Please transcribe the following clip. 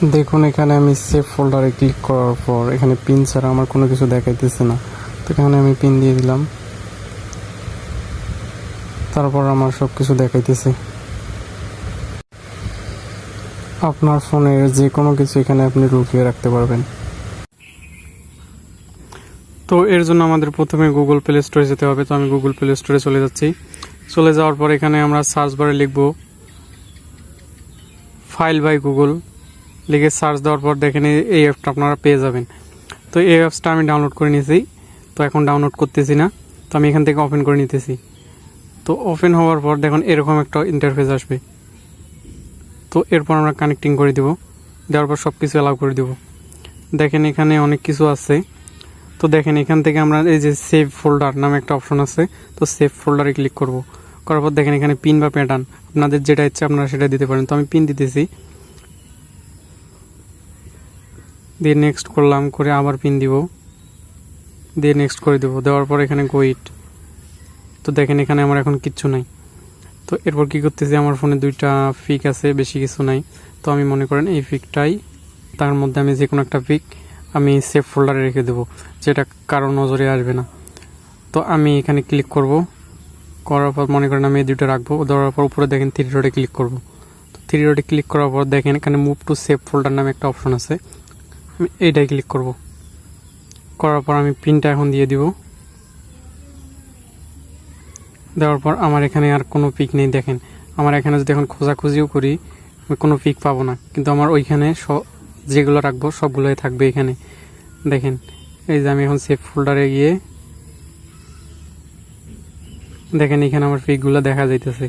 দেখুন এখানে আমি সেভ ফোল্ডারে ক্লিক করার পর এখানে পিন ছাড়া আমার কোনো কিছু দেখাইতেছে না। তো এখানে আমি পিন দিয়ে দিলাম, তারপর আমার সব কিছু দেখাইতেছে। আপনার ফোনের যে কোনো কিছু এখানে আপনি লুকিয়ে রাখতে পারবেন। তো এর জন্য আমাদের প্রথমে গুগল প্লে স্টোরে যেতে হবে। তো আমি গুগল প্লে স্টোরে চলে যাচ্ছি। চলে যাওয়ার পর এখানে আমরা সার্চ বারে লিখব ফাইল বাই গুগল, লিখে সার্চ দেওয়ার পর দেখেন এই অ্যাপটা আপনারা পেয়ে যাবেন। তো এই অ্যাপসটা আমি ডাউনলোড করে নিয়েছি। তো এখন ডাউনলোড করতেছি না, তো আমি এখান থেকে ওপেন করে নিতেছি। তো ওপেন হওয়ার পর দেখুন এরকম একটা ইন্টারফেস আসবে। তো এরপর আমরা কানেক্টিং করে দেব, দেওয়ার পর সব কিছু অ্যালাউ করে দেব। দেখেন এখানে অনেক কিছু আছে। তো দেখেন এখান থেকে আমরা এই যে সেভ ফোল্ডার নামে একটা অপশন আছে, তো সেভ ফোল্ডারে ক্লিক করব। করার পর দেখেন এখানে পিন বা প্যাটার্ন আপনাদের যেটা ইচ্ছে আপনারা সেটা দিতে পারেন। তো আমি পিন দিতেছি, দিয়ে নেক্সট করলাম, করে আবার পিন দিব, দিয়ে নেক্সট করে দেবো। দেওয়ার পর এখানে গোইট। তো দেখেন এখানে আমার এখন কিচ্ছু নাই। তো এরপর কি করতেছি, আমার ফোনে দুইটা পিক আছে, বেশি কিছু নাই। তো আমি মনে করেন এই পিকটাই, তার মধ্যে আমি যে কোনো একটা পিক আমি সেভ ফোল্ডারে রেখে দেবো, যেটা কারো নজরে আসবে না। তো আমি এখানে ক্লিক করব, করার পর মনে করেন আমি এই দুটো রাখবো। দেওয়ার পর উপরে দেখেন থ্রি ডটে ক্লিক করব। তো থ্রি ডটে ক্লিক করার পর দেখেন এখানে মুভ টু সেভ ফোল্ডার নামে একটা অপশন আছে, আমি এইটাই ক্লিক করব। করার পর আমি পিনটা এখন দিয়ে দিব। দেওয়ার পর আমার এখানে আর কোনো পিক নেই। দেখেন আমার এখানে যদি এখন খোঁজাখুঁজিও করি আমি কোনো পিক পাবো না, কিন্তু আমার ওইখানে যেগুলো রাখবো সবগুলোই থাকবে এখানে। দেখেন এই যে আমি এখন সেভ ফোল্ডারে গিয়ে দেখেন এখানে আমার পিকগুলো দেখা যাইতেছে।